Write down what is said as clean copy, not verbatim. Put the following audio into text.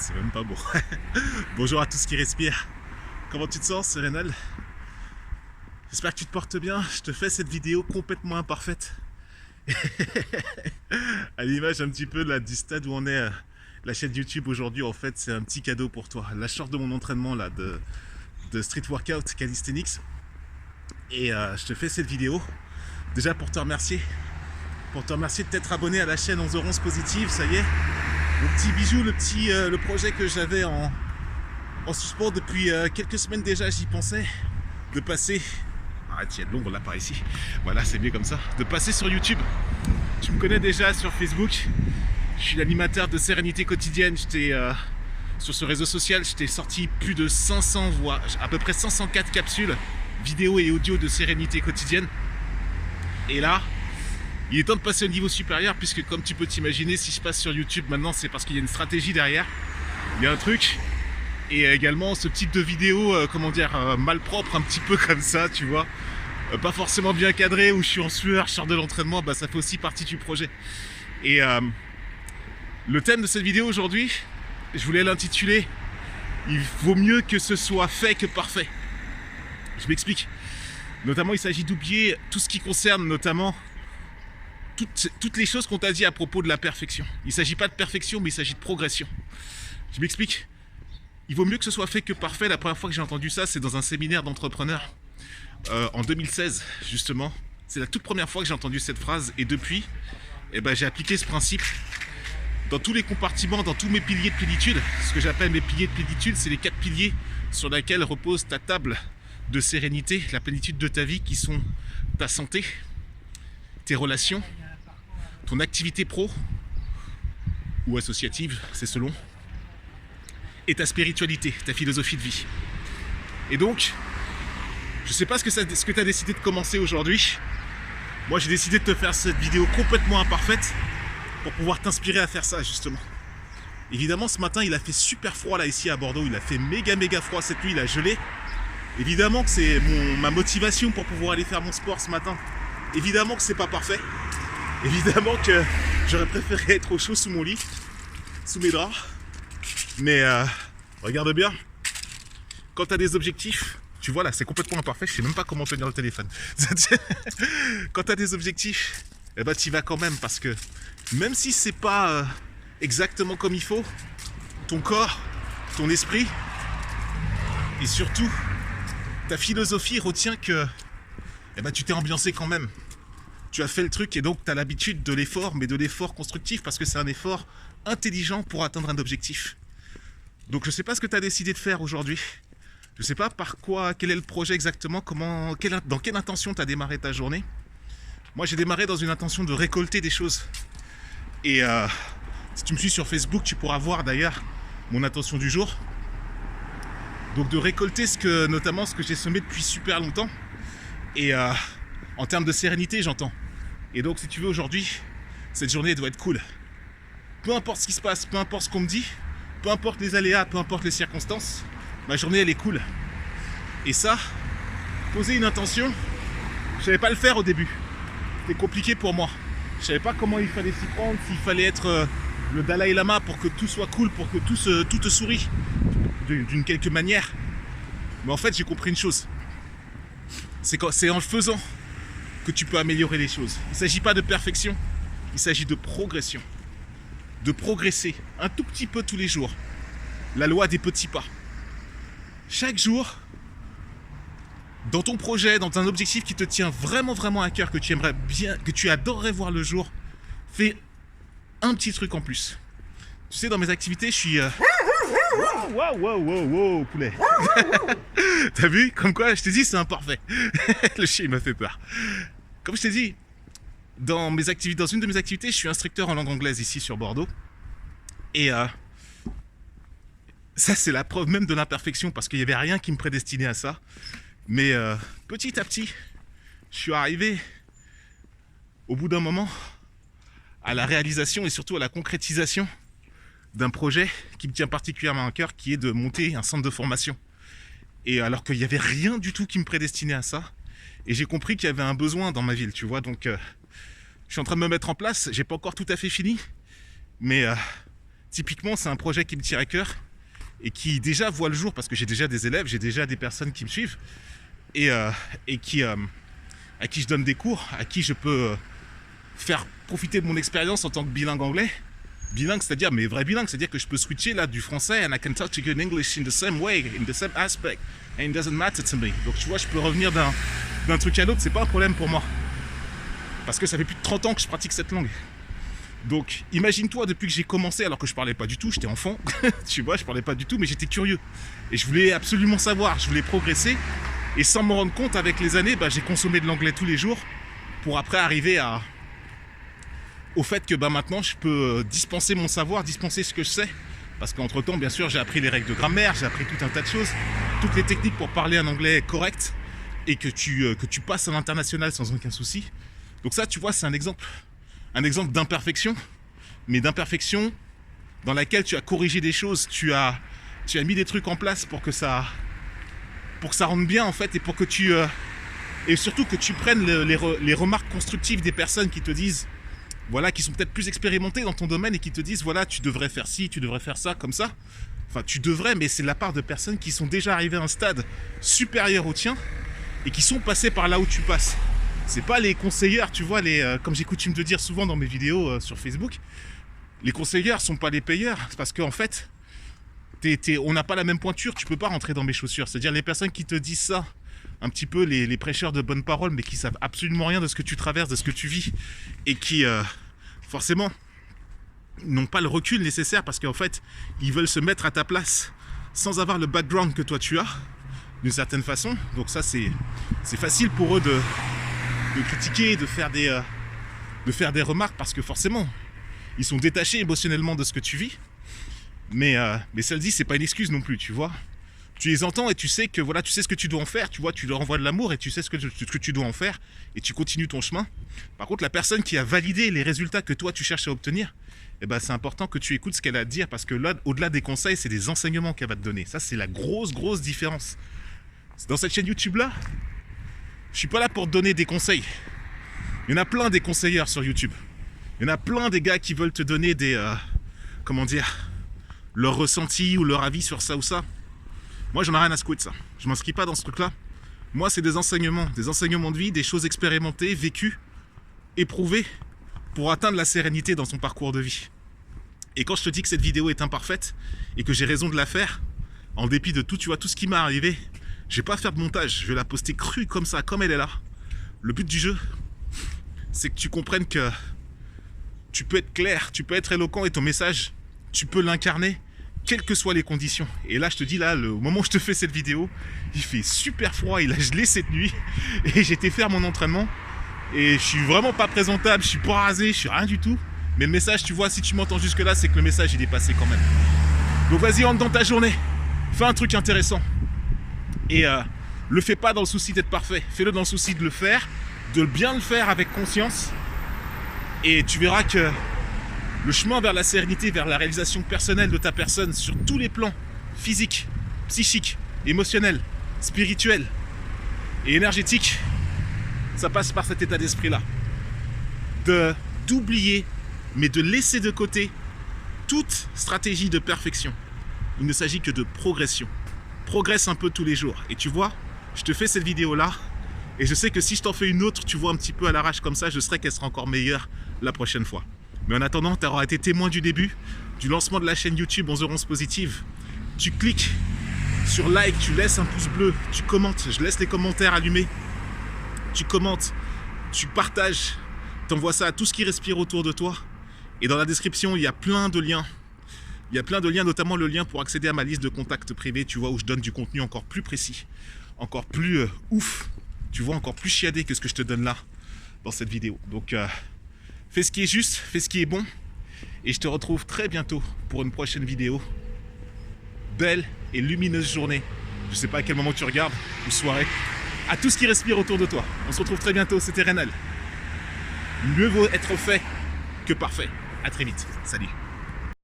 c'est même pas bon. Bonjour à tous qui respirent. Comment tu te sens, c'est Rénal? J'espère que tu te portes bien. Je te fais cette vidéo complètement imparfaite. À l'image un petit peu là, du stade où on est. La chaîne YouTube aujourd'hui, en fait, c'est un petit cadeau pour toi. La short de mon entraînement là, de street workout calisthenics. Et je te fais cette vidéo déjà pour te remercier. Pour te remercier de t'être abonné à la chaîne 11h11 Positive, ça y est. Le petit bijou, le projet que j'avais en suspens depuis quelques semaines déjà, j'y pensais. De passer... Arrête, il y a de l'ombre là par ici. Voilà, c'est mieux comme ça. De passer sur YouTube. Tu me connais déjà sur Facebook. Je suis l'animateur de Sérénité Quotidienne. Sur ce réseau social, je t'ai sorti plus de 500 voix, à peu près 504 capsules vidéo et audio de Sérénité Quotidienne. Et là, il est temps de passer au niveau supérieur, puisque comme tu peux t'imaginer, si je passe sur YouTube maintenant, c'est parce qu'il y a une stratégie derrière. Il y a un truc. Et également ce type de vidéo, malpropre, un petit peu comme ça, tu vois. Pas forcément bien cadré, où je suis en sueur, je sors de l'entraînement, ça fait aussi partie du projet. Et le thème de cette vidéo aujourd'hui, je voulais l'intituler « Il vaut mieux que ce soit fait que parfait ». Je m'explique. Notamment, il s'agit d'oublier tout ce qui concerne notamment toutes les choses qu'on t'a dit à propos de la perfection. Il ne s'agit pas de perfection, mais il s'agit de progression. Je m'explique. Il vaut mieux que ce soit fait que parfait. La première fois que j'ai entendu ça, c'est dans un séminaire d'entrepreneurs. En 2016, justement. C'est la toute première fois que j'ai entendu cette phrase. Et depuis, j'ai appliqué ce principe dans tous les compartiments, dans tous mes piliers de plénitude. Ce que j'appelle mes piliers de plénitude, c'est les 4 piliers sur lesquels repose ta table de sérénité, la plénitude de ta vie, qui sont ta santé, tes relations, ton activité pro ou associative, c'est selon, et ta spiritualité, ta philosophie de vie. Et donc, je sais pas ce que tu as décidé de commencer aujourd'hui. Moi, j'ai décidé de te faire cette vidéo complètement imparfaite pour pouvoir t'inspirer à faire ça, justement. Évidemment, ce matin, il a fait super froid là, ici à Bordeaux. Il a fait méga froid cette nuit, il a gelé. Évidemment que c'est ma motivation pour pouvoir aller faire mon sport ce matin. Évidemment que c'est pas parfait. Évidemment que j'aurais préféré être au chaud sous mon lit, sous mes draps. Mais regarde bien, quand tu as des objectifs, tu vois là, c'est complètement imparfait, je sais même pas comment tenir le téléphone. Quand tu as des objectifs, tu y vas quand même, parce que même si c'est pas exactement comme il faut, ton corps, ton esprit et surtout ta philosophie retient que tu t'es ambiancé quand même. Tu as fait le truc et donc tu as l'habitude de l'effort, mais de l'effort constructif, parce que c'est un effort intelligent pour atteindre un objectif. Donc je sais pas ce que tu as décidé de faire aujourd'hui. Je sais pas quel est le projet exactement, dans quelle intention tu as démarré ta journée. Moi j'ai démarré dans une intention de récolter des choses. Et si tu me suis sur Facebook, tu pourras voir d'ailleurs mon intention du jour. Donc de récolter notamment ce que j'ai semé depuis super longtemps. Et en termes de sérénité, j'entends. Et donc si tu veux, aujourd'hui, cette journée doit être cool. Peu importe ce qui se passe, peu importe ce qu'on me dit, peu importe les aléas, peu importe les circonstances, ma journée elle est cool. Et ça, poser une intention, je savais pas le faire au début. C'était compliqué pour moi. Je savais pas comment il fallait s'y prendre, s'il fallait être le Dalai Lama pour que tout soit cool, pour que tout te sourit d'une quelque manière. Mais en fait, j'ai compris une chose. C'est en le faisant que tu peux améliorer les choses. Il ne s'agit pas de perfection, il s'agit de progression. De progresser un tout petit peu tous les jours. La loi des petits pas. Chaque jour, dans ton projet, dans un objectif qui te tient vraiment à cœur, que tu aimerais bien, que tu adorerais voir le jour, fais un petit truc en plus. Tu sais, dans mes activités, je suis... Wow, poulet. T'as vu? Comme quoi, je t'ai dit, c'est imparfait. Le chien, il m'a fait peur. Comme je t'ai dit, dans une de mes activités, je suis instructeur en langue anglaise ici sur Bordeaux. Et ça, c'est la preuve même de l'imperfection, parce qu'il n'y avait rien qui me prédestinait à ça. Mais petit à petit, je suis arrivé, au bout d'un moment, à la réalisation et surtout à la concrétisation d'un projet qui me tient particulièrement à cœur, qui est de monter un centre de formation. Et alors qu'il n'y avait rien du tout qui me prédestinait à ça. Et j'ai compris qu'il y avait un besoin dans ma ville, tu vois. Donc, je suis en train de me mettre en place. J'ai pas encore tout à fait fini. Mais typiquement, c'est un projet qui me tient à cœur et qui déjà voit le jour parce que j'ai déjà des élèves, j'ai déjà des personnes qui me suivent et qui, à qui je donne des cours, à qui je peux faire profiter de mon expérience en tant que bilingue anglais. Bilingue, c'est-à-dire, mais vrai bilingue, c'est-à-dire que je peux switcher là du français and I can talk to you in English in the same way, in the same aspect, and it doesn't matter to me. Donc tu vois, je peux revenir d'un truc à l'autre, c'est pas un problème pour moi. Parce que ça fait plus de 30 ans que je pratique cette langue. Donc imagine-toi, depuis que j'ai commencé, alors que je parlais pas du tout, j'étais enfant, tu vois, je parlais pas du tout, mais j'étais curieux. Et je voulais absolument savoir, je voulais progresser. Et sans me rendre compte, avec les années, j'ai consommé de l'anglais tous les jours pour après arriver au fait que maintenant je peux dispenser mon savoir, dispenser ce que je sais. Parce qu'entre temps, bien sûr, j'ai appris les règles de grammaire, j'ai appris tout un tas de choses, toutes les techniques pour parler un anglais correct et que tu passes à l'international sans aucun souci. Donc ça, tu vois, c'est un exemple d'imperfection, mais d'imperfection dans laquelle tu as corrigé des choses, tu as mis des trucs en place pour que ça rentre bien en fait, et pour que et surtout que tu prennes les remarques constructives des personnes qui te disent, voilà, qui sont peut-être plus expérimentées dans ton domaine et qui te disent, voilà, tu devrais faire ci, tu devrais faire ça, comme ça. Enfin, tu devrais, mais c'est de la part de personnes qui sont déjà arrivées à un stade supérieur au tien et qui sont passées par là où tu passes. C'est pas les conseillers, tu vois, comme j'ai coutume de dire souvent dans mes vidéos sur Facebook, les conseillers sont pas les payeurs, parce qu'en fait, on n'a pas la même pointure, tu peux pas rentrer dans mes chaussures. C'est-à-dire les personnes qui te disent ça, un petit peu les prêcheurs de bonnes paroles, mais qui savent absolument rien de ce que tu traverses, de ce que tu vis, et qui, forcément, n'ont pas le recul nécessaire, parce qu'en fait, ils veulent se mettre à ta place sans avoir le background que toi tu as, d'une certaine façon. Donc ça, c'est facile pour eux de critiquer, de faire des remarques, parce que forcément, ils sont détachés émotionnellement de ce que tu vis. Mais celle-ci, c'est pas une excuse non plus, tu vois. Tu les entends et tu sais que voilà, tu sais ce que tu dois en faire, tu vois, tu leur envoies de l'amour et tu sais ce que tu dois en faire et tu continues ton chemin. Par contre, la personne qui a validé les résultats que toi tu cherches à obtenir, c'est important que tu écoutes ce qu'elle a à te dire, parce que là, au-delà des conseils, c'est des enseignements qu'elle va te donner. Ça, c'est la grosse différence. Dans cette chaîne YouTube-là, je suis pas là pour te donner des conseils. Il y en a plein des conseillers sur YouTube. Il y en a plein des gars qui veulent te donner leur ressenti ou leur avis sur ça ou ça. Moi, j'en ai rien à secouer de ça. Je m'inscris pas dans ce truc-là. Moi, c'est des enseignements de vie, des choses expérimentées, vécues, éprouvées, pour atteindre la sérénité dans son parcours de vie. Et quand je te dis que cette vidéo est imparfaite et que j'ai raison de la faire, en dépit de tout, tu vois, tout ce qui m'est arrivé, je vais pas faire de montage. Je vais la poster crue comme ça, comme elle est là. Le but du jeu, c'est que tu comprennes que tu peux être clair, tu peux être éloquent et ton message, tu peux l'incarner, quelles que soient les conditions. Et là, je te dis, là, au moment où je te fais cette vidéo, il fait super froid, il a gelé cette nuit, et j'étais faire mon entraînement, et je suis vraiment pas présentable, je suis pas rasé, je suis rien du tout. Mais le message, tu vois, si tu m'entends jusque là, c'est que le message, il est passé quand même. Donc vas-y, rentre dans ta journée, fais un truc intéressant. Et le fais pas dans le souci d'être parfait, fais-le dans le souci de le faire, de bien le faire avec conscience, et tu verras que le chemin vers la sérénité, vers la réalisation personnelle de ta personne sur tous les plans, physique, psychique, émotionnel, spirituel et énergétique, ça passe par cet état d'esprit-là. D'oublier, mais de laisser de côté toute stratégie de perfection. Il ne s'agit que de progression. Progresse un peu tous les jours. Et tu vois, je te fais cette vidéo-là, et je sais que si je t'en fais une autre, tu vois, un petit peu à l'arrache comme ça, je serai qu'elle sera encore meilleure la prochaine fois. Mais en attendant, tu auras été témoin du début, du lancement de la chaîne YouTube 11 Positive. Tu cliques sur like, tu laisses un pouce bleu, tu commentes, je laisse les commentaires allumés. Tu commentes, tu partages, tu envoies ça à tout ce qui respire autour de toi. Et dans la description, il y a plein de liens. Il y a plein de liens, notamment le lien pour accéder à ma liste de contacts privés, tu vois, où je donne du contenu encore plus précis, encore plus ouf, tu vois, encore plus chiadé que ce que je te donne là, dans cette vidéo. Donc, fais ce qui est juste, fais ce qui est bon, et je te retrouve très bientôt pour une prochaine vidéo. Belle et lumineuse journée. Je sais pas à quel moment tu regardes, ou soirée, à tout ce qui respire autour de toi. On se retrouve très bientôt, c'était Renal. Mieux vaut être fait que parfait. À très vite. Salut.